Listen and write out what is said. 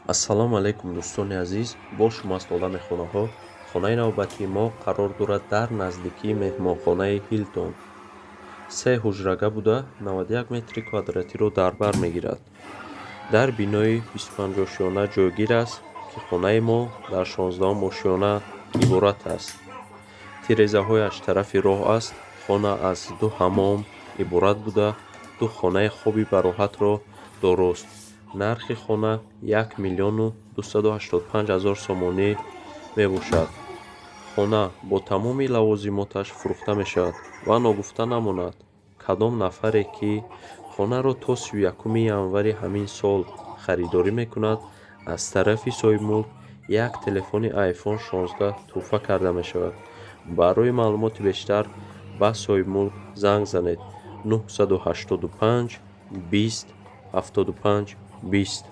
ассалому алайкум дӯстони азиз, бо шумост одами хонаҳо. Хонаи навбатии мо қарор дорад дар наздикии меҳмонхонаи Hilton. 3 ҳуҷрага буда 91 метри квадратиро дар бар мегирад. Дар бинои 25 ошёна ҷойгир аст, ки хонаи мо дар 16 ошёна иборат аст. Тирезаҳояш тарафи роҳ аст. хона аз 2 ҳаммом иборат буда 2 хонаи хоби бароҳатро дорост. нархи хона 1,285,000 сомонӣ мебошад. хона бо тамоми лавозимоташ фурӯхта мешавад ва ногуфта намонад, кадом нафаре ки хонаро то 31 январи ҳамин сол харидорӣ мекунад, аз тарафи соҳибмулк як телефони iPhone 16 тӯҳфа карда мешавад. барои маълумоти бештар ба соҳибмулк занг занед 985 20 75 20.